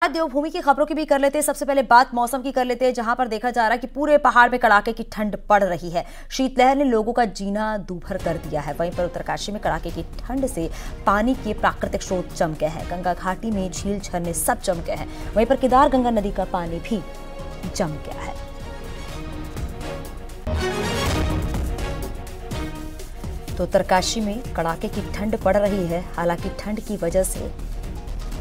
देवभूमि की खबरों की भी कर लेते हैं। सबसे पहले बात मौसम की कर लेते हैं, जहां पर देखा जा रहा है कि पूरे पहाड़ में कड़ाके की ठंड पड़ रही है। शीतलहर ने लोगों का जीना दूभर कर दिया है। वहीं पर उत्तरकाशी में कड़ाके की ठंड से पानी के प्राकृतिक स्रोत जम गए हैं। गंगा घाटी में झील झरने सब जम गए हैं। वहीं पर केदार गंगा नदी का पानी भी जम गया है। तो उत्तरकाशी में कड़ाके की ठंड पड़ रही है। हालांकि ठंड की वजह से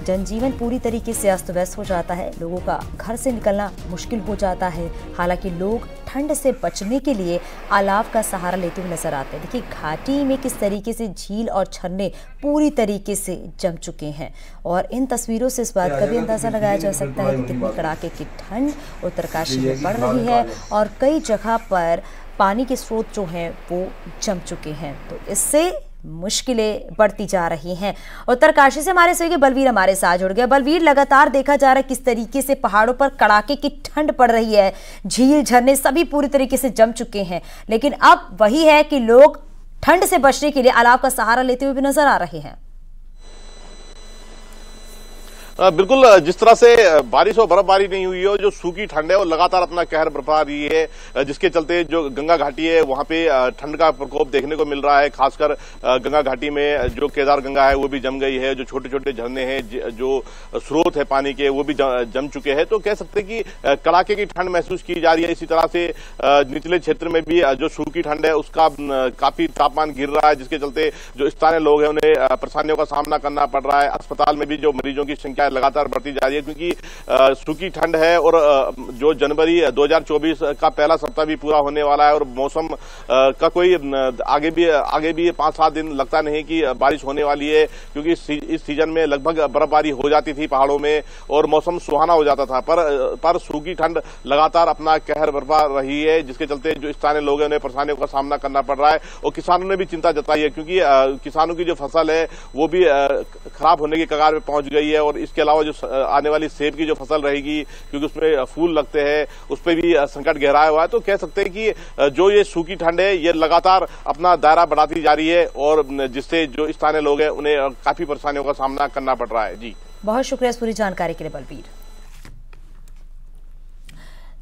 जनजीवन पूरी तरीके से अस्त व्यस्त हो जाता है। लोगों का घर से निकलना मुश्किल हो जाता है। हालांकि लोग ठंड से बचने के लिए अलाव का सहारा लेते हुए नजर आते हैं। देखिए घाटी में किस तरीके से झील और झरने पूरी तरीके से जम चुके हैं, और इन तस्वीरों से इस बात का भी अंदाजा लगाया जा सकता है कि कितनी कड़ाके की ठंड उत्तरकाशी में पड़ रही है और कई जगह पर पानी के स्रोत जो हैं वो जम चुके हैं। तो इससे मुश्किलें बढ़ती जा रही हैं। उत्तरकाशी से हमारे सहयोगी बलवीर हमारे साथ जुड़ गया। बलवीर, लगातार देखा जा रहा है किस तरीके से पहाड़ों पर कड़ाके की ठंड पड़ रही है। झील झरने सभी पूरी तरीके से जम चुके हैं, लेकिन अब वही है कि लोग ठंड से बचने के लिए अलाव का सहारा लेते हुए भी नजर आ रहे हैं। बिल्कुल, जिस तरह से बारिश और बर्फबारी नहीं हुई है, जो सूखी ठंड है वो लगातार अपना कहर बरपा रही है, जिसके चलते जो गंगा घाटी है वहां पे ठंड का प्रकोप देखने को मिल रहा है। खासकर गंगा घाटी में जो केदार गंगा है वो भी जम गई है। जो छोटे छोटे झरने हैं, जो स्रोत है पानी के, वो भी जम चुके हैं। तो कह सकते हैं कि कड़ाके की ठंड महसूस की जा रही है। इसी तरह से निचले क्षेत्र में भी जो सूखी ठंड है उसका काफी तापमान गिर रहा है, जिसके चलते जो स्थानीय लोग हैं उन्हें परेशानियों का सामना करना पड़ रहा है। अस्पताल में भी जो मरीजों की संख्या लगातार बढ़ती जा रही है, क्योंकि सूखी ठंड है और जो जनवरी 2024 का पहला सप्ताह भी पूरा होने वाला है और मौसम का कोई आगे भी 5-7 दिन लगता नहीं कि बारिश होने वाली है, क्योंकि इस सीजन में लगभग बर्फबारी हो जाती थी पहाड़ों में और मौसम सुहाना हो जाता था। पर सूखी ठंड लगातार अपना कहर बरपा रही है, जिसके चलते जो स्थानीय लोग हैं उन्हें परेशानियों का सामना करना पड़ रहा है। और किसानों ने भी चिंता जताई है, क्योंकि किसानों की जो फसल है वो भी खराब होने की कगार में पहुंच गई है। और इसके अलावा जो आने वाली सेब की जो फसल रहेगी, क्योंकि उसमें फूल लगते हैं, उस पर भी संकट गहराया हुआ है। तो कह सकते हैं कि जो ये सूखी ठंड है ये लगातार अपना दायरा बढ़ाती जा रही है और जिससे जो स्थानीय लोग हैं उन्हें काफी परेशानियों का सामना करना पड़ रहा है। जी, बहुत शुक्रिया इस पूरी जानकारी के लिए बलवीर।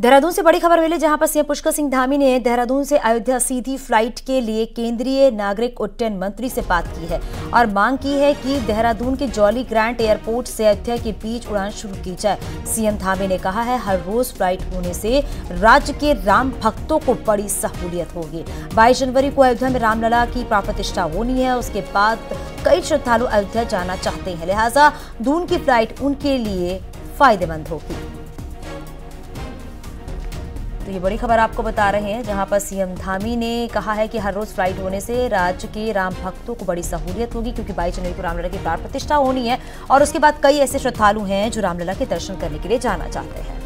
देहरादून से बड़ी खबर मिली, जहां पर सीएम पुष्कर सिंह धामी ने देहरादून से अयोध्या सीधी फ्लाइट के लिए केंद्रीय नागरिक उड्डयन मंत्री से बात की है और मांग की है कि देहरादून के जॉली ग्रांट एयरपोर्ट से अयोध्या के बीच उड़ान शुरू की जाए। सीएम धामी ने कहा है हर रोज फ्लाइट होने से राज्य के राम भक्तों को बड़ी सहूलियत होगी। 22 जनवरी को अयोध्या में रामलला की प्राण प्रतिष्ठा होनी है। उसके बाद कई श्रद्धालु अयोध्या जाना चाहते हैं, लिहाजा दून की फ्लाइट उनके लिए फायदेमंद होगी। तो ये बड़ी खबर आपको बता रहे हैं, जहां पर सीएम धामी ने कहा है कि हर रोज फ्लाइट होने से राज्य के राम भक्तों को बड़ी सहूलियत होगी, क्योंकि 22 जनवरी को रामलला की प्राण प्रतिष्ठा होनी है और उसके बाद कई ऐसे श्रद्धालु हैं जो रामलला के दर्शन करने के लिए जाना चाहते हैं।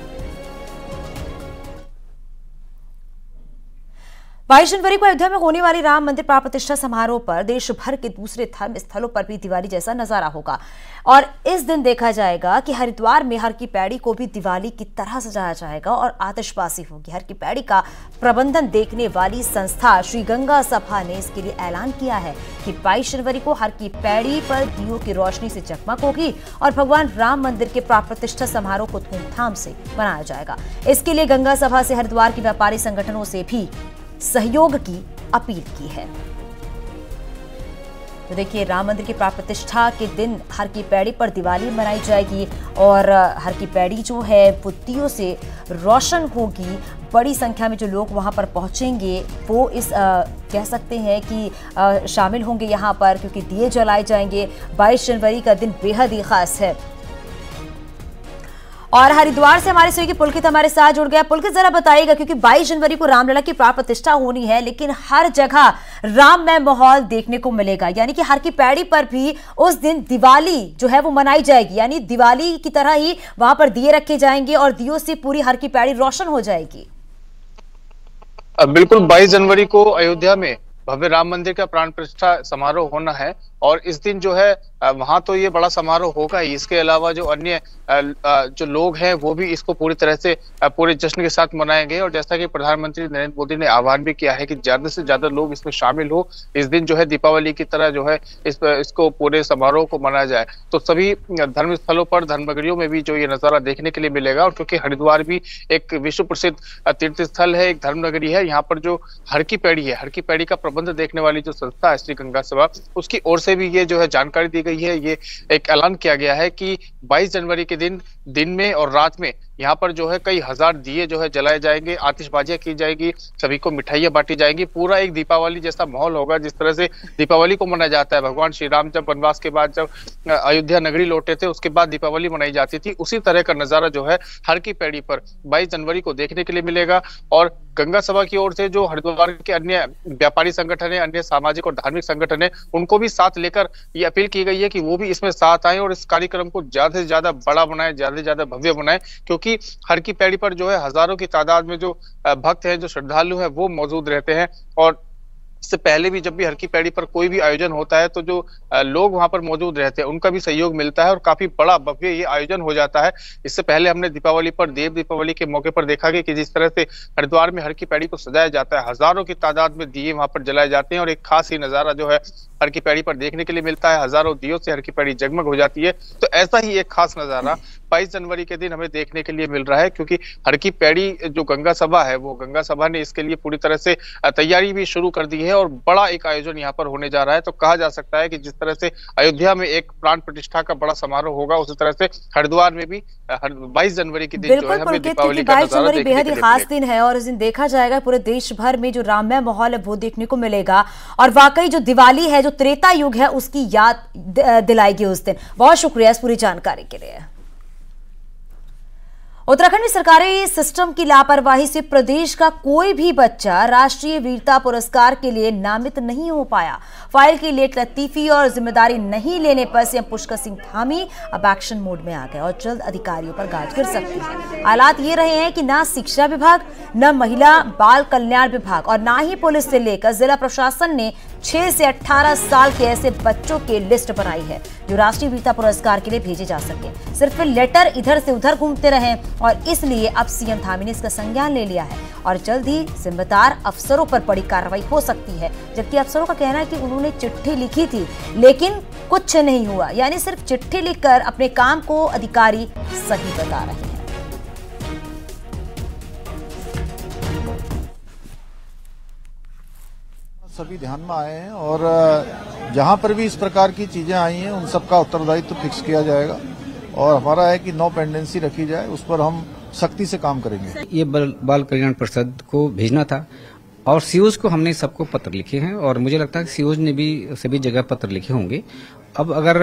22 जनवरी को अयोध्या में होने वाली राम मंदिर प्राण प्रतिष्ठा समारोह पर देश भर के दूसरे धर्म स्थलों पर भी दिवाली जैसा नजारा होगा और इस दिन देखा जाएगा कि हरिद्वार में हर की पैड़ी को भी दिवाली की तरह सजाया जाएगा और आतिशबाजी होगी। हर की पैड़ी का प्रबंधन देखने वाली संस्था श्री गंगा सभा ने इसके लिए ऐलान किया है कि 22 जनवरी को हर की पैड़ी पर दियों की रोशनी से जगमग होगी और भगवान राम मंदिर के प्राण प्रतिष्ठा समारोह को धूमधाम से मनाया जाएगा। इसके लिए गंगा सभा से हरिद्वार के व्यापारी संगठनों से भी सहयोग की अपील की है। तो देखिए, राम मंदिर की प्राण प्रतिष्ठा के दिन हर की पैड़ी पर दिवाली मनाई जाएगी और हर की पैड़ी जो है वो दियों से रोशन होगी। बड़ी संख्या में जो लोग वहां पर पहुंचेंगे वो इस कह सकते हैं कि शामिल होंगे यहाँ पर, क्योंकि दिए जलाए जाएंगे। 22 जनवरी का दिन बेहद ही खास है। और हरिद्वार से हमारे सहयोगी पुलकित हमारे साथ जुड़ गया। पुलकित, जरा बताइएगा, क्योंकि 22 जनवरी को रामलला की प्राण प्रतिष्ठा होनी है, लेकिन हर जगह राममय माहौल देखने को मिलेगा, यानी कि हर की पैड़ी पर भी उस दिन दिवाली जो है वो मनाई जाएगी, यानी दिवाली की तरह ही वहां पर दिए रखे जाएंगे और दियों से पूरी हर की पैड़ी रोशन हो जाएगी। बिल्कुल, 22 जनवरी को अयोध्या में भव्य राम मंदिर का प्राण प्रतिष्ठा समारोह होना है और इस दिन जो है वहां तो ये बड़ा समारोह होगा ही। इसके अलावा जो अन्य जो लोग हैं वो भी इसको पूरी तरह से पूरे जश्न के साथ मनाएंगे। और जैसा कि प्रधानमंत्री नरेंद्र मोदी ने आह्वान भी किया है कि ज्यादा से ज्यादा लोग इसमें शामिल हो, इस दिन जो है दीपावली की तरह जो है इसको पूरे समारोह को मनाया जाए। तो सभी धर्म स्थलों पर, धर्मनगरियों में भी जो ये नजारा देखने के लिए मिलेगा। और क्योंकि हरिद्वार भी एक विश्व प्रसिद्ध तीर्थ स्थल है, एक धर्मनगरी है, यहाँ पर जो हर की पैड़ी है, हर की पैड़ी का प्रबंध देखने वाली जो संस्था है श्री गंगा सभा, उसकी ओर से भी ये जो है जानकारी दी गई है। ये एक ऐलान किया गया है कि 22 जनवरी के दिन में और रात में यहाँ पर जो है कई हजार दिए जो है जलाए जाएंगे, आतिशबाजियां की जाएगी, सभी को मिठाइयां बांटी जाएंगी। पूरा एक दीपावली जैसा माहौल होगा। जिस तरह से दीपावली को मनाया जाता है, भगवान श्री राम जब वनवास के बाद जब अयोध्या नगरी लौटे थे उसके बाद दीपावली मनाई जाती थी, उसी तरह का नजारा जो है हर की पैड़ी पर 22 जनवरी को देखने के लिए मिलेगा। और गंगा सभा की ओर से जो हरिद्वार के अन्य व्यापारी संगठन है, अन्य सामाजिक और धार्मिक संगठन है, उनको भी साथ लेकर ये अपील की गई है कि वो भी इसमें साथ आए और इस कार्यक्रम को ज्यादा से ज्यादा बड़ा बनाए, ज्यादा से ज्यादा भव्य बनाए। क्योंकि हर की पैड़ी पर जो है हजारों की तादाद में जो भक्त हैं, जो श्रद्धालु हैं, वो मौजूद रहते हैं। और इससे पहले भी जब भी हर की पैड़ी पर कोई भी आयोजन होता है तो जो लोग वहां पर मौजूद रहते हैं उनका भी सहयोग मिलता है और काफी बड़ा भव्य ये आयोजन हो जाता है। इससे पहले हमने दीपावली पर, देव दीपावली के मौके पर देखा कि जिस तरह से हरिद्वार में हर की पैड़ी को सजाया जाता है, हजारों की तादाद में दिए वहां पर जलाए जाते हैं और एक खास ही नजारा जो है हर की पैड़ी पर देखने के लिए मिलता है। हजारों दियों से हर की पैड़ी जगमग हो जाती है। तो ऐसा ही एक खास नजारा 22 जनवरी के दिन हमें देखने के लिए मिल रहा है। क्योंकि हर की पैड़ी जो गंगा सभा है, वो गंगा सभा ने इसके लिए पूरी तरह से तैयारी भी शुरू कर दी है और बड़ा एक आयोजन यहाँ पर होने जा रहा है। तो कहा जा सकता है कि जिस तरह से अयोध्या में एक प्राण प्रतिष्ठा का बड़ा समारोह होगा, उसी तरह से हरिद्वार में भी 22 जनवरी के दिन जो है हमें दीपावली का नजारा देखने बेहद ही खास दिन है और इस दिन देखा जाएगा पूरे देश भर में जो राममय माहौल है वो देखने को मिलेगा। और वाकई जो दिवाली है, जो त्रेता युग है, उसकी याद दिलाएगी उस दिन। बहुत शुक्रिया इस पूरी जानकारी के लिए। उत्तराखंड में सरकारी सिस्टम की लापरवाही से प्रदेश का कोई भी बच्चा राष्ट्रीय वीरता पुरस्कार के लिए नामित नहीं हो पाया। फाइल की लेट लतीफी और जिम्मेदारी नहीं लेने पर सीएम पुष्कर सिंह धामी अब एक्शन मोड में आ गए और जल्द अधिकारियों पर गाज गिर सकती है। हालात ये रहे हैं कि ना शिक्षा विभाग, न महिला बाल कल्याण विभाग और ना ही पुलिस से लेकर जिला प्रशासन ने 6 से 18 साल के ऐसे बच्चों की लिस्ट बनाई है जो राष्ट्रीय वीरता पुरस्कार के लिए भेजे जा सके। सिर्फ लेटर इधर से उधर घूमते रहे और इसलिए अब सीएम धामी ने इसका संज्ञान ले लिया है और जल्द ही जिम्मेदार अफसरों पर बड़ी कार्रवाई हो सकती है। जबकि अफसरों का कहना है कि उन्होंने चिट्ठी लिखी थी लेकिन कुछ नहीं हुआ, यानी सिर्फ चिट्ठी लिखकर अपने काम को अधिकारी सही बता रहे हैं। सभी ध्यान में आए हैं और जहां पर भी इस प्रकार की चीजें आई हैं उन सबका उत्तरदायित्व फिक्स किया जाएगा और हमारा है कि नो पेंडेंसी रखी जाए, उस पर हम सख्ती से काम करेंगे। ये बाल कल्याण परिषद को भेजना था और सीओज को हमने सबको पत्र लिखे हैं और मुझे लगता है कि सीओज ने भी सभी जगह पत्र लिखे होंगे। अब अगर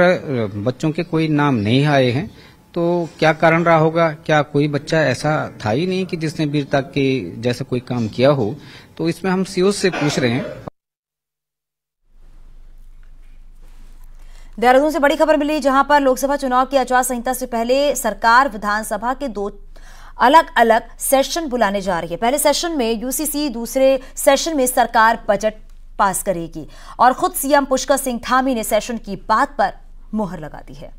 बच्चों के कोई नाम नहीं आए हैं तो क्या कारण रहा होगा? क्या कोई बच्चा ऐसा था ही नहीं कि जिसने वीरता के जैसा कोई काम किया हो? तो इसमें हम सीओज से पूछ रहे हैं। देहरादून से बड़ी खबर मिली जहां पर लोकसभा चुनाव की आचार संहिता से पहले सरकार विधानसभा के 2 अलग अलग सेशन बुलाने जा रही है। पहले सेशन में यूसीसी, दूसरे सेशन में सरकार बजट पास करेगी और खुद सीएम पुष्कर सिंह धामी ने सेशन की बात पर मुहर लगा दी है।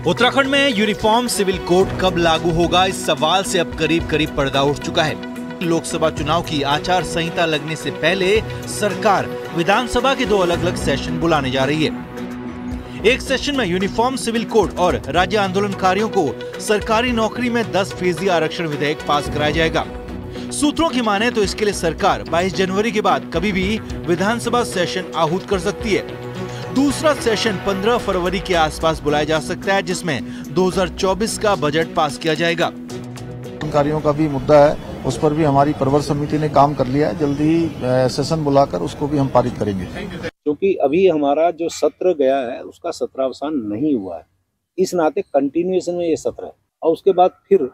उत्तराखंड में यूनिफॉर्म सिविल कोड कब लागू होगा, इस सवाल से अब करीब करीब पर्दा उठ चुका है। लोकसभा चुनाव की आचार संहिता लगने से पहले सरकार विधानसभा के 2 अलग अलग सेशन बुलाने जा रही है। एक सेशन में यूनिफॉर्म सिविल कोड और राज्य आंदोलनकारियों को सरकारी नौकरी में 10% आरक्षण विधेयक पास कराया जाएगा। सूत्रों की माने तो इसके लिए सरकार 22 जनवरी के बाद कभी भी विधानसभा सेशन आहूत कर सकती है। दूसरा सेशन 15 फरवरी के आसपास बुलाया जा सकता है जिसमें 2024 का बजट पास किया जाएगा। अधिकारियों का भी मुद्दा है, उस पर भी हमारी प्रवर समिति ने काम कर लिया है। जल्दी ही सेशन बुलाकर उसको भी हम पारित करेंगे। क्योंकि अभी हमारा जो सत्र गया है उसका सत्रावसान नहीं हुआ है, इस नाते कंटिन्यूएशन में ये सत्र है और उसके बाद फिर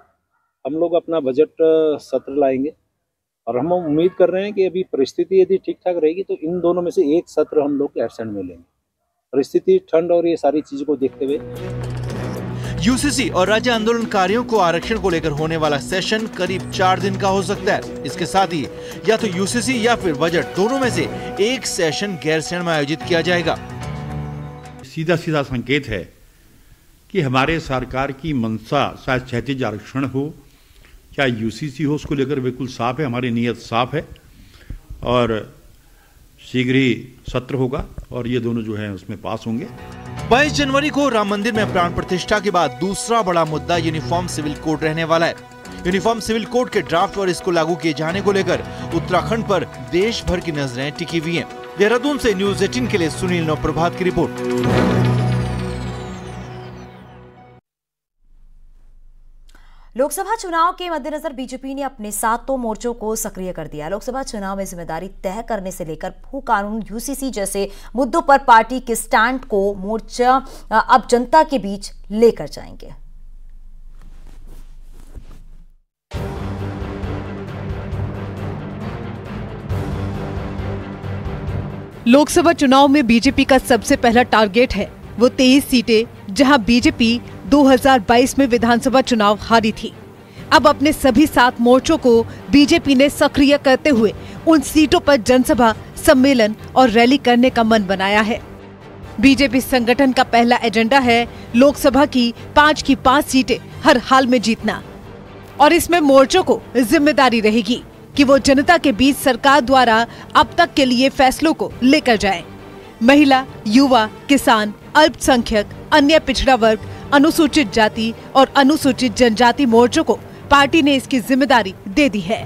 हम लोग अपना बजट सत्र लाएंगे और हम उम्मीद कर रहे हैं कि अभी परिस्थिति यदि ठीक ठाक रहेगी तो इन दोनों में से एक सत्र हम लोग एब्सेंट में लेंगे, परिस्थिति, ठंड और ये सारी चीजों को देखते हुए। यूसीसी और राज्य आंदोलनकारियों को आरक्षण को लेकर होने वाला सेशन करीब 4 दिन का हो सकता है। इसके साथ ही या तो यूसीसी या फिर बजट, दोनों में से एक सेशन गैरसैंण में आयोजित किया जाएगा। सीधा सीधा संकेत है कि हमारे सरकार की मंशा शायद क्षैतिज आरक्षण हो या यूसीसी हो, उसको लेकर बिल्कुल साफ है, हमारी नीयत साफ है और शीघ्र ही सत्र होगा और ये दोनों जो है उसमें पास होंगे। 22 जनवरी को राम मंदिर में प्राण प्रतिष्ठा के बाद दूसरा बड़ा मुद्दा यूनिफॉर्म सिविल कोड रहने वाला है। यूनिफॉर्म सिविल कोड के ड्राफ्ट और इसको लागू किए जाने को लेकर उत्तराखंड पर देश भर की नजरें टिकी हुई हैं। देहरादून से न्यूज़ 18 के लिए सुनील नवप्रभात की रिपोर्ट। लोकसभा चुनाव के मद्देनजर बीजेपी ने अपने 7 मोर्चों को सक्रिय कर दिया। लोकसभा चुनाव में जिम्मेदारी तय करने से लेकर भू कानून, यूसीसी जैसे मुद्दों पर पार्टी के स्टैंड को मोर्चा अब जनता के बीच लेकर जाएंगे। लोकसभा चुनाव में बीजेपी का सबसे पहला टारगेट है वो 23 सीटें, जहां बीजेपी 2022 में विधानसभा चुनाव हारी थी। अब अपने सभी 7 मोर्चों को बीजेपी ने सक्रिय करते हुए उन सीटों पर जनसभा, सम्मेलन और रैली करने का मन बनाया है। बीजेपी संगठन का पहला एजेंडा है लोकसभा की 5 सीटें हर हाल में जीतना, और इसमें मोर्चों को जिम्मेदारी रहेगी कि वो जनता के बीच सरकार द्वारा अब तक के लिए फैसलों को लेकर जाएं। महिला, युवा, किसान, अल्पसंख्यक, अन्य पिछड़ा वर्ग, अनुसूचित जाति और अनुसूचित जनजाति मोर्चों को पार्टी ने इसकी जिम्मेदारी दे दी है।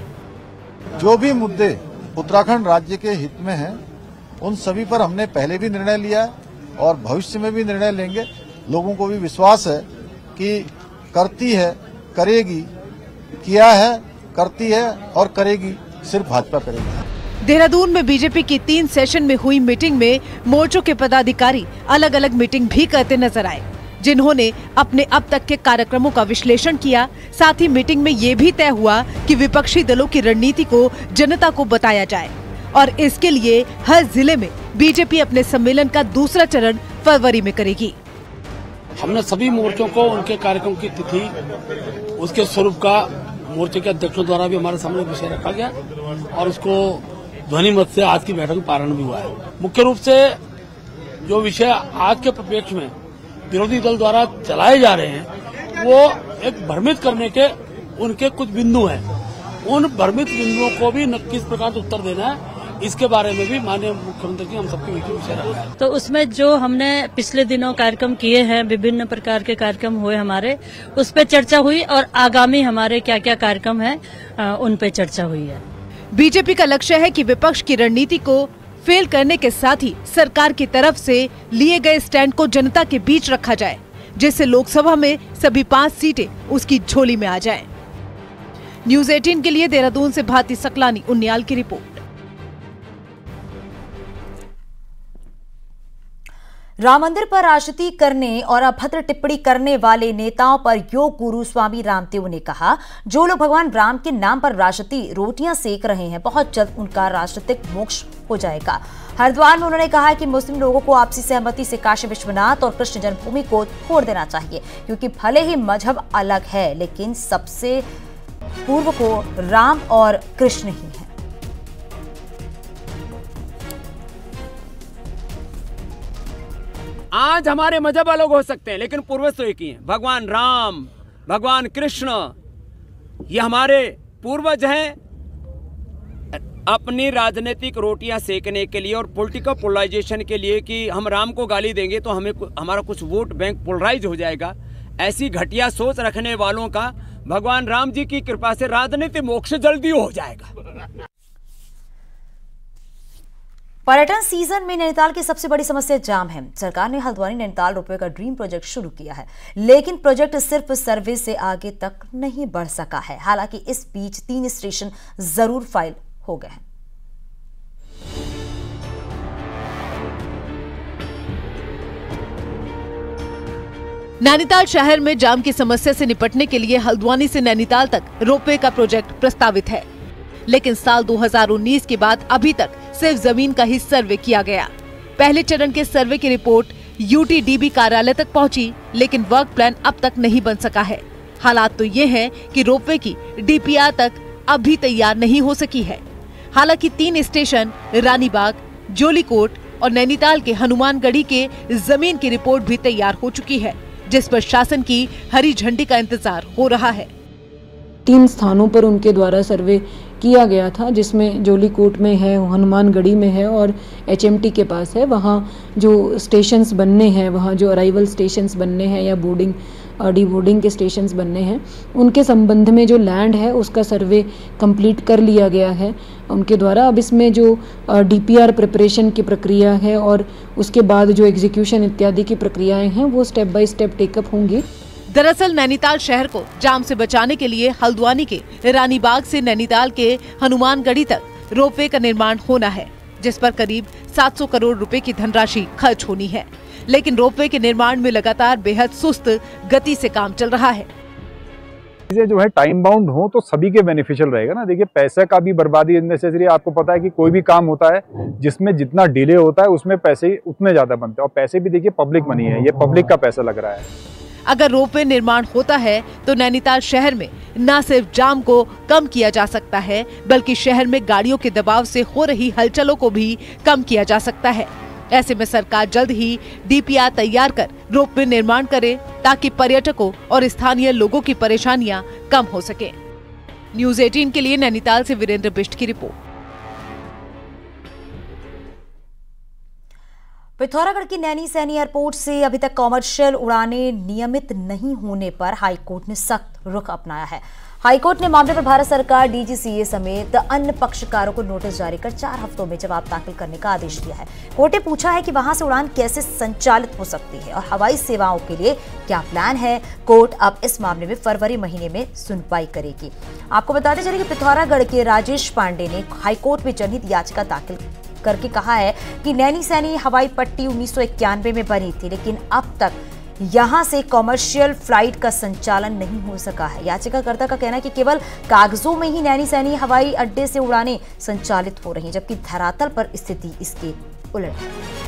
जो भी मुद्दे उत्तराखंड राज्य के हित में हैं, उन सभी पर हमने पहले भी निर्णय लिया है और भविष्य में भी निर्णय लेंगे। लोगों को भी विश्वास है कि करती है, करेगी, किया है, करती है और करेगी, सिर्फ भाजपा करेगी। देहरादून में बीजेपी की 3 सेशन में हुई मीटिंग में मोर्चों के पदाधिकारी अलग अलग मीटिंग भी करते नजर आए, जिन्होंने अपने अब तक के कार्यक्रमों का विश्लेषण किया। साथ ही मीटिंग में ये भी तय हुआ कि विपक्षी दलों की रणनीति को जनता को बताया जाए और इसके लिए हर जिले में बीजेपी अपने सम्मेलन का दूसरा चरण फरवरी में करेगी। हमने सभी मोर्चों को उनके कार्यक्रम की तिथि, उसके स्वरूप का मोर्चे के अध्यक्षों द्वारा भी हमारे सामने विषय रखा गया और उसको ध्वनि मत से आज की बैठक में पारण भी हुआ है। मुख्य रूप से जो विषय आज के परिप्रेक्ष्य में विरोधी दल द्वारा चलाए जा रहे हैं वो एक भ्रमित करने के उनके कुछ बिंदु हैं। उन भ्रमित बिंदुओं को भी किस प्रकार उत्तर देना है, इसके बारे में भी माननीय मुख्यमंत्री जी हम सबके मीटिंग विषय रखा है। तो उसमें जो हमने पिछले दिनों कार्यक्रम किए हैं, विभिन्न प्रकार के कार्यक्रम हुए हमारे, उस पर चर्चा हुई और आगामी हमारे क्या क्या कार्यक्रम है उन पे चर्चा हुई है। बीजेपी का लक्ष्य है कि विपक्ष की रणनीति को फेल करने के साथ ही सरकार की तरफ से लिए गए स्टैंड को जनता के बीच रखा जाए, जिससे लोकसभा में सभी 5 सीटें उसकी झोली में आ जाएं। न्यूज़ 18 के लिए देहरादून से भारती सकलानी उन्नियाल की रिपोर्ट। राम मंदिर पर राजनीति करने और अभद्र टिप्पणी करने वाले नेताओं पर योग गुरु स्वामी रामदेव ने कहा, जो लोग भगवान राम के नाम पर राजनीति रोटियां सेक रहे हैं, बहुत जल्द उनका राजनीतिक मोक्ष हो जाएगा। हरिद्वार में उन्होंने कहा कि मुस्लिम लोगों को आपसी सहमति से काशी विश्वनाथ और कृष्ण जन्मभूमि को छोड़ देना चाहिए, क्योंकि भले ही मजहब अलग है लेकिन सबसे पूर्व को राम और कृष्ण ही है। आज हमारे मजहब अलग हो सकते हैं लेकिन पूर्वज तो एक ही हैं। भगवान राम, भगवान कृष्ण, ये हमारे पूर्वज हैं। अपनी राजनीतिक रोटियां सेकने के लिए और पॉलिटिकल पोलराइजेशन के लिए कि हम राम को गाली देंगे तो हमारा कुछ वोट बैंक पोलराइज हो जाएगा, ऐसी घटिया सोच रखने वालों का भगवान राम जी की कृपा से राजनीतिक मोक्ष जल्दी हो जाएगा। पर्यटन सीजन में नैनीताल की सबसे बड़ी समस्या जाम है। सरकार ने हल्द्वानी नैनीताल रोपवे का ड्रीम प्रोजेक्ट शुरू किया है, लेकिन प्रोजेक्ट सिर्फ सर्वे से आगे तक नहीं बढ़ सका है। हालांकि इस बीच 3 स्टेशन जरूर फाइल हो गए हैं। नैनीताल शहर में जाम की समस्या से निपटने के लिए हल्द्वानी से नैनीताल तक रोपवे का प्रोजेक्ट प्रस्तावित है, लेकिन साल 2019 के बाद अभी तक सिर्फ जमीन का ही सर्वे किया गया। पहले चरण के सर्वे की रिपोर्ट यूटीडीबी कार्यालय तक पहुंची, लेकिन वर्क प्लान अब तक नहीं बन सका है। हालात तो ये हैं कि रोपवे की डीपीआर तक अभी तैयार नहीं हो सकी है। हालांकि 3 स्टेशन रानीबाग, जोलीकोट और नैनीताल के हनुमानगढ़ी के जमीन की रिपोर्ट भी तैयार हो चुकी है, जिस पर शासन की हरी झंडी का इंतजार हो रहा है। 3 स्थानों पर उनके द्वारा सर्वे किया गया था, जिसमें जोलीकोट में है, हनुमानगढ़ी में है और एचएमटी के पास है। वहाँ जो स्टेशंस बनने हैं, वहाँ जो अराइवल स्टेशंस बनने हैं या बोर्डिंग डी बोर्डिंग के स्टेशंस बनने हैं, उनके संबंध में जो लैंड है उसका सर्वे कंप्लीट कर लिया गया है उनके द्वारा। अब इसमें जो डीपीआर प्रिपरेशन की प्रक्रिया है और उसके बाद जो एग्जीक्यूशन इत्यादि की प्रक्रियाएं हैं वो स्टेप बाय स्टेप टेकअप होंगी। दरअसल नैनीताल शहर को जाम से बचाने के लिए हल्द्वानी के रानीबाग से नैनीताल के हनुमानगढ़ी तक रोपवे का निर्माण होना है, जिस पर करीब 700 करोड़ रुपए की धनराशि खर्च होनी है। लेकिन रोपवे के निर्माण में लगातार बेहद सुस्त गति से काम चल रहा है। चीजें जो है टाइम बाउंड हो तो सभी के बेनिफिशियल रहेगा ना। देखिए, पैसे का भी बर्बादी नेसेसरी। आपको पता है कि कोई भी काम होता है जिसमें जितना डिले होता है उसमें पैसे उतने ज्यादा बनते हैं, और पैसे भी देखिए पब्लिक मनी है, ये पब्लिक का पैसा लग रहा है। अगर रोपवे निर्माण होता है तो नैनीताल शहर में न सिर्फ जाम को कम किया जा सकता है, बल्कि शहर में गाड़ियों के दबाव से हो रही हलचलों को भी कम किया जा सकता है। ऐसे में सरकार जल्द ही डीपीआर तैयार कर रोपवे निर्माण करे, ताकि पर्यटकों और स्थानीय लोगों की परेशानियां कम हो सके। न्यूज़ 18 के लिए नैनीताल से वीरेंद्र बिष्ट की रिपोर्ट। पिथौरागढ़ की नैनी सैनी एयरपोर्ट से अभी तक कॉमर्शियल उड़ानें नियमित नहीं होने पर हाईकोर्ट ने सख्त रुख अपनाया है। हाईकोर्ट ने मामले पर भारत सरकार, डीजीसीए समेत अन्य पक्षकारों को नोटिस जारी कर 4 हफ्तों में जवाब दाखिल करने का आदेश दिया है। कोर्ट ने पूछा है कि वहां से उड़ान कैसे संचालित हो सकती है और हवाई सेवाओं के लिए क्या प्लान है। कोर्ट अब इस मामले में फरवरी महीने में सुनवाई करेगी। आपको बताते चले कि पिथौरागढ़ के राजेश पांडे ने हाईकोर्ट में जनहित याचिका दाखिल करके कहा है कि नैनी सैनी हवाई पट्टी 1991 में बनी थी, लेकिन अब तक यहां से कॉमर्शियल फ्लाइट का संचालन नहीं हो सका है। याचिकाकर्ता का कहना है कि केवल कागजों में ही नैनी सैनी हवाई अड्डे से उड़ानें संचालित हो रही हैं, जबकि धरातल पर स्थिति इसके उलट है।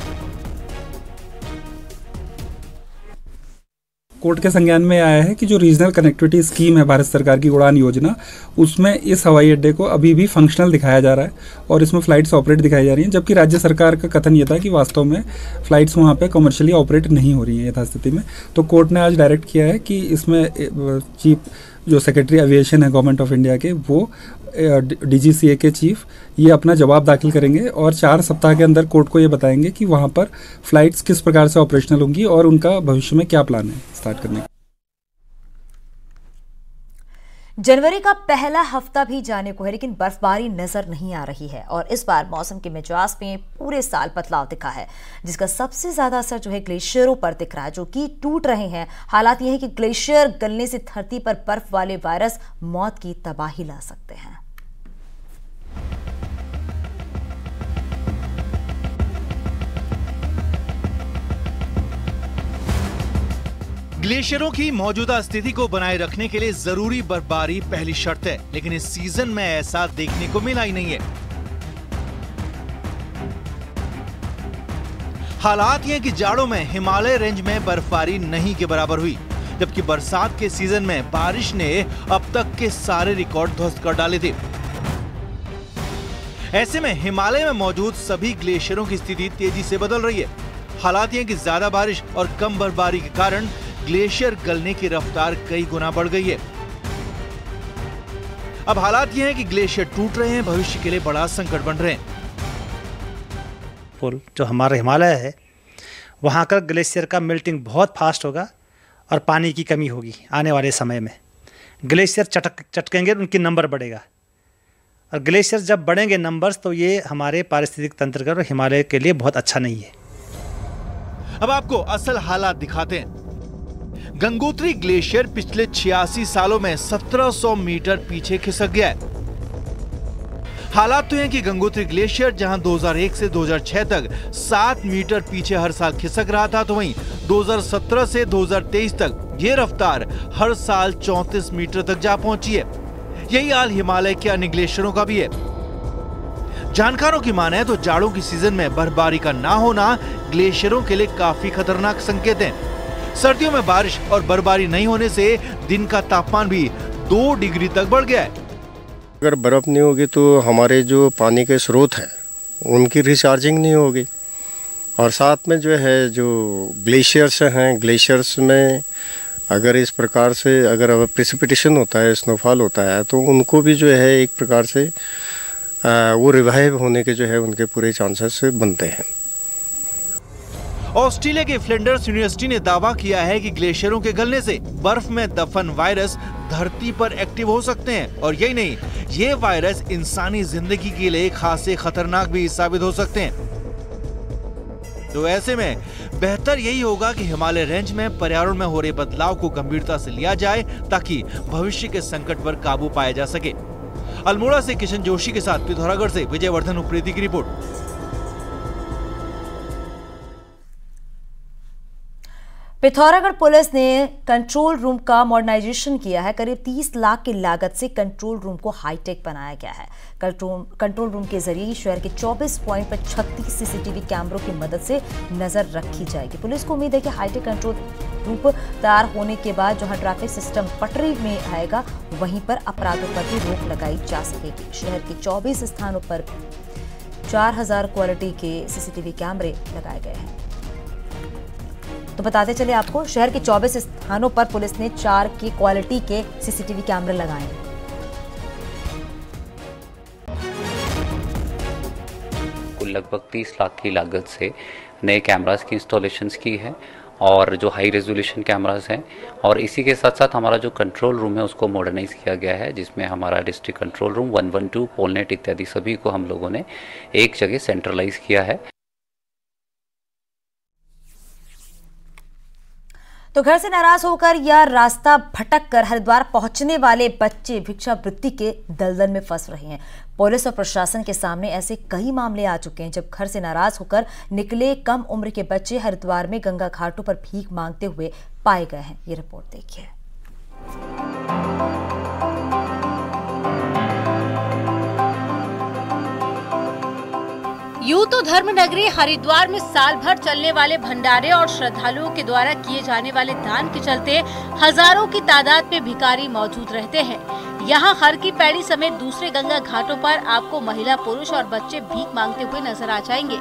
कोर्ट के संज्ञान में आया है कि जो रीजनल कनेक्टिविटी स्कीम है भारत सरकार की उड़ान योजना, उसमें इस हवाई अड्डे को अभी भी फंक्शनल दिखाया जा रहा है और इसमें फ्लाइट्स ऑपरेट दिखाई जा रही हैं, जबकि राज्य सरकार का कथन ये था कि वास्तव में फ्लाइट्स वहाँ पे कमर्शियली ऑपरेट नहीं हो रही हैं यथास्थिति में। तो कोर्ट ने आज डायरेक्ट किया है कि इसमें चीफ जो सेक्रेटरी एविएशन है गवर्नमेंट ऑफ इंडिया के, वो डीजीसीए के चीफ ये अपना जवाब दाखिल करेंगे और 4 सप्ताह के अंदर कोर्ट को ये बताएंगे कि वहाँ पर फ्लाइट्स किस प्रकार से ऑपरेशनल होंगी और उनका भविष्य में क्या प्लान है स्टार्ट करने का। जनवरी का पहला हफ्ता भी जाने को है, लेकिन बर्फबारी नजर नहीं आ रही है और इस बार मौसम के मिजाज में पूरे साल बदलाव दिखा है, जिसका सबसे ज्यादा असर जो है ग्लेशियरों पर दिख रहा है, जो कि टूट रहे हैं। हालात यह है कि ग्लेशियर गलने से धरती पर बर्फ वाले वायरस मौत की तबाही ला सकते हैं। ग्लेशियरों की मौजूदा स्थिति को बनाए रखने के लिए जरूरी बर्फबारी पहली शर्त है, लेकिन इस सीजन में ऐसा देखने को मिला ही नहीं है। हालात ये कि जाड़ों में हिमालय रेंज में बर्फबारी नहीं के बराबर हुई, जबकि बरसात के सीजन में बारिश ने अब तक के सारे रिकॉर्ड ध्वस्त कर डाले थे। ऐसे में हिमालय में मौजूद सभी ग्लेशियरों की स्थिति तेजी से बदल रही है। हालात ये कि ज्यादा बारिश और कम बर्फबारी के कारण ग्लेशियर गलने की रफ्तार कई गुना बढ़ गई है। अब हालात ये हैं कि ग्लेशियर टूट रहे हैं, भविष्य के लिए बड़ा संकट बन रहे हैं। जो हमारा हिमालय है वहां का ग्लेशियर का मेल्टिंग बहुत फास्ट होगा और पानी की कमी होगी आने वाले समय में। ग्लेशियर चटकेंगे, उनकी नंबर बढ़ेगा और ग्लेशियर जब बढ़ेंगे नंबर्स, तो ये हमारे पारिस्थितिक तंत्र का और हिमालय के लिए बहुत अच्छा नहीं है। अब आपको असल हालात दिखाते हैं। गंगोत्री ग्लेशियर पिछले 86 सालों में 1700 मीटर पीछे खिसक गया है। हालात तो हैं कि गंगोत्री ग्लेशियर जहां 2001 से 2006 तक 7 मीटर पीछे हर साल खिसक रहा था, तो वहीं 2017 से 2023 तक ये रफ्तार हर साल 34 मीटर तक जा पहुंची है। यही हाल हिमालय के अन्य ग्लेशियरों का भी है। जानकारों की माने तो जाड़ों की सीजन में बर्फबारी का ना होना ग्लेशियरों के लिए काफी खतरनाक संकेत है। सर्दियों में बारिश और बर्फबारी नहीं होने से दिन का तापमान भी 2 डिग्री तक बढ़ गया है। अगर बर्फ नहीं होगी तो हमारे जो पानी के स्रोत हैं उनकी रिचार्जिंग नहीं होगी, और साथ में जो है जो ग्लेशियर्स हैं, ग्लेशियर्स में अगर इस प्रकार से अगर प्रेसिपिटेशन होता है, स्नोफॉल होता है, तो उनको भी जो है एक प्रकार से वो रिवाइव होने के जो है उनके पूरे चांसेस बनते हैं। ऑस्ट्रेलिया के फ्लिंडर्स यूनिवर्सिटी ने दावा किया है कि ग्लेशियरों के गलने से बर्फ में दफन वायरस धरती पर एक्टिव हो सकते हैं, और यही नहीं, ये वायरस इंसानी जिंदगी के लिए खासे खतरनाक भी साबित हो सकते हैं। तो ऐसे में बेहतर यही होगा कि हिमालय रेंज में पर्यावरण में हो रहे बदलाव को गंभीरता से लिया जाए ताकि भविष्य के संकट पर काबू पाया जा सके। अल्मोड़ा से किशन जोशी के साथ पिथौरागढ़ से विजयवर्धन उप्रेती की रिपोर्ट। पिथौरागढ़ पुलिस ने कंट्रोल रूम का मॉडर्नाइजेशन किया है। करीब 30 लाख की लागत से कंट्रोल रूम को हाईटेक बनाया गया है। कंट्रोल रूम के जरिए शहर के 24 पॉइंट पर 36 सीसीटीवी कैमरों की मदद से नजर रखी जाएगी। पुलिस को उम्मीद है कि हाईटेक कंट्रोल रूम तैयार होने के बाद जहां ट्रैफिक सिस्टम पटरी में आएगा, वहीं पर अपराधों पर भी रोक लगाई जा सकेगी। शहर के 24 स्थानों पर 4000 क्वालिटी के सीसीटीवी कैमरे लगाए गए हैं। तो बताते चले आपको, शहर के 24 स्थानों पर पुलिस ने 4 की क्वालिटी के सीसीटीवी कैमरे लगाए हैं। कुल लगभग 30 लाख की लागत से नए कैमरास की इंस्टॉलेशंस की है, और जो हाई रेजोल्यूशन कैमरास हैं, और इसी के साथ साथ हमारा जो कंट्रोल रूम है उसको मॉडर्नाइज किया गया है, जिसमें हमारा डिस्ट्रिक्ट कंट्रोल रूम 112 पोलनेट इत्यादि सभी को हम लोगों ने एक जगह सेंट्रलाइज किया है। तो घर से नाराज होकर या रास्ता भटक कर हरिद्वार पहुंचने वाले बच्चे भिक्षावृत्ति के दलदल में फंस रहे हैं। पुलिस और प्रशासन के सामने ऐसे कई मामले आ चुके हैं जब घर से नाराज होकर निकले कम उम्र के बच्चे हरिद्वार में गंगा घाटों पर भीख मांगते हुए पाए गए हैं। ये रिपोर्ट देखिए। यूं तो धर्म नगरी हरिद्वार में साल भर चलने वाले भंडारे और श्रद्धालुओं के द्वारा किए जाने वाले दान के चलते हजारों की तादाद में भिखारी मौजूद रहते हैं। यहाँ हर की पैड़ी समेत दूसरे गंगा घाटों पर आपको महिला, पुरुष और बच्चे भीख मांगते हुए नजर आ जाएंगे।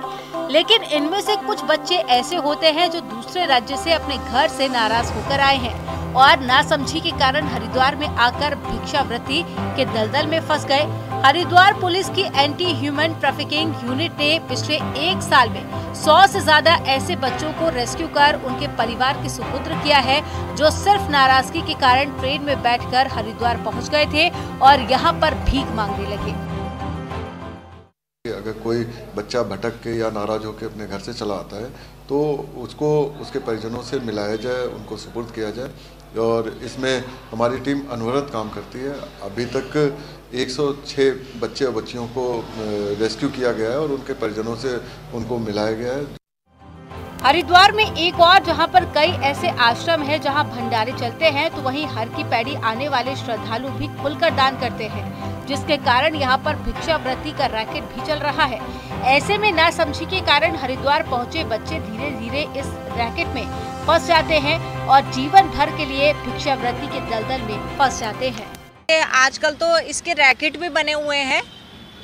लेकिन इनमें से कुछ बच्चे ऐसे होते हैं जो दूसरे राज्य से अपने घर से नाराज होकर आए हैं और नासमझी के कारण हरिद्वार में आकर भिक्षावृत्ति के दलदल में फंस गए। हरिद्वार पुलिस की एंटी ह्यूमन ट्रैफिकिंग यूनिट ने पिछले 1 साल में 100 से ज्यादा ऐसे बच्चों को रेस्क्यू कर उनके परिवार के सुपुत्र किया है, जो सिर्फ नाराजगी के कारण ट्रेन में बैठकर हरिद्वार पहुंच गए थे और यहां पर भीख मांगने लगे। अगर कोई बच्चा भटक के या नाराज होकर अपने घर से चला आता है तो उसको उसके परिजनों से मिलाया जाए, उनको सुपुर्द किया जाए, और इसमें हमारी टीम अनवरत काम करती है। अभी तक 106 बच्चे और बच्चियों को रेस्क्यू किया गया है और उनके परिजनों से उनको मिलाया गया है। हरिद्वार में एक और जहां पर कई ऐसे आश्रम हैं जहां भंडारे चलते हैं, तो वहीं हर की पैड़ी आने वाले श्रद्धालु भी खुलकर दान करते हैं, जिसके कारण यहां पर भिक्षावृत्ति का रैकेट भी चल रहा है। ऐसे में नासमझी के कारण हरिद्वार पहुंचे बच्चे धीरे धीरे इस रैकेट में फंस जाते हैं और जीवन भर के लिए भिक्षावृत्ति के दलदल में फंस जाते हैं। आजकल तो इसके रैकेट भी बने हुए हैं,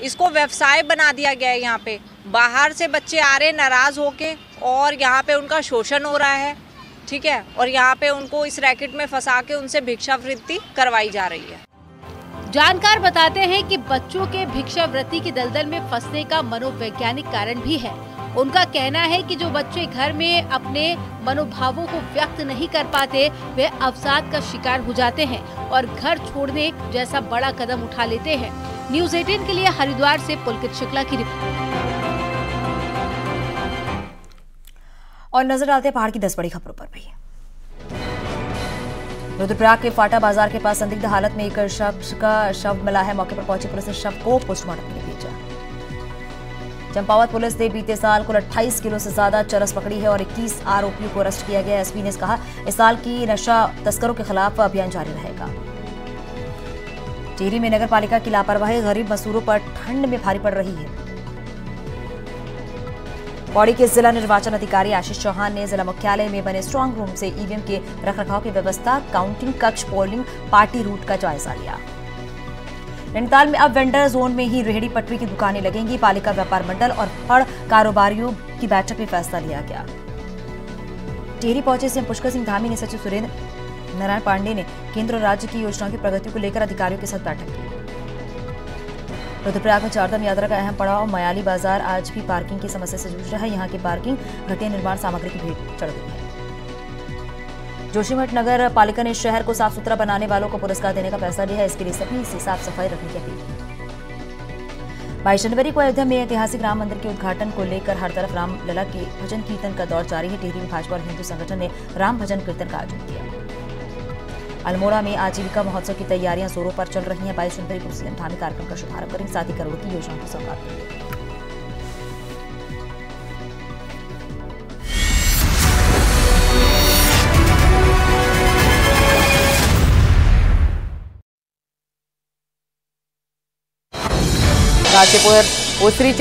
इसको व्यवसाय बना दिया गया है। यहाँ पे बाहर से बच्चे आ रहे नाराज होके और यहाँ पे उनका शोषण हो रहा है, ठीक है, और यहाँ पे उनको इस रैकेट में फंसा के उनसे भिक्षावृत्ति करवाई जा रही है। जानकार बताते हैं कि बच्चों के भिक्षावृत्ति के दलदल में फंसने का मनोवैज्ञानिक कारण भी है। उनका कहना है कि जो बच्चे घर में अपने मनोभावों को व्यक्त नहीं कर पाते, वे अवसाद का शिकार हो जाते हैं और घर छोड़ने जैसा बड़ा कदम उठा लेते हैं। न्यूज़ 18 के लिए हरिद्वार से पुलकित शुक्ला की रिपोर्ट। और नजर डालते हैं पहाड़ की 10 बड़ी खबरों पर भी। रुद्रप्रयाग के फाटा बाजार के पास संदिग्ध हालत में एक शख्स का शव मिला है। मौके पर पहुंची पुलिस ने शव को पोस्टमार्टम के लिए भेजा। चंपावत पुलिस ने बीते साल कुल 28 किलो से ज्यादा चरस पकड़ी है और 21 आरोपियों को अरेस्ट किया गया। एसपी ने कहा, इस साल की नशा तस्करों के खिलाफ अभियान जारी रहेगा। टिहरी में नगर पालिका की लापरवाही गरीब मजदूरों पर ठंड में भारी पड़ रही है। पौड़ी के जिला निर्वाचन अधिकारी आशीष चौहान ने जिला मुख्यालय में बने स्ट्रांग रूम से ईवीएम के रखरखाव की व्यवस्था, काउंटिंग कक्ष, पोलिंग पार्टी रूट का जायजा लिया। नैनीताल में अब वेंडर जोन में ही रेहड़ी पटरी की दुकानें लगेंगी। पालिका व्यापार मंडल और फड़ कारोबारियों की बैठक में फैसला लिया गया। टिहरी पहुंचे सीएम पुष्कर सिंह धामी ने सचिव सुरेंद्र नारायण पांडे ने केंद्र और राज्य की योजनाओं की प्रगति को लेकर अधिकारियों के साथ बैठक की। रुद्रप्रयाग में चारधाम यात्रा का अहम पड़ाव मयाली बाजार आज भी पार्किंग की समस्या से जूझ रहा है। यहाँ की पार्किंग घटिया निर्माण सामग्री की भीड़ चढ़ गई है। जोशीमठ नगर पालिका ने शहर को साफ सुथरा बनाने वालों को पुरस्कार देने का फैसला लिया है। इसके लिए सभी से साफ सफाई रखने की अपील। 22 जनवरी को अयोध्या में ऐतिहासिक राम मंदिर के उद्घाटन को लेकर हर तरफ रामलला के भजन कीर्तन का दौर जारी है। टिहरी में भाजपा और हिंदू संगठन ने राम भजन कीर्तन का आयोजन किया। अल्मोड़ा में आजीविका महोत्सव की तैयारियां जोरों पर चल रही हैं। 22 जनवरी को सीएम धामी कार्यक्रम का शुभारंभ करेंगे, साथ ही करोड़ों की योजनाओं की सौगात देंगे। गाजीपुर उसरी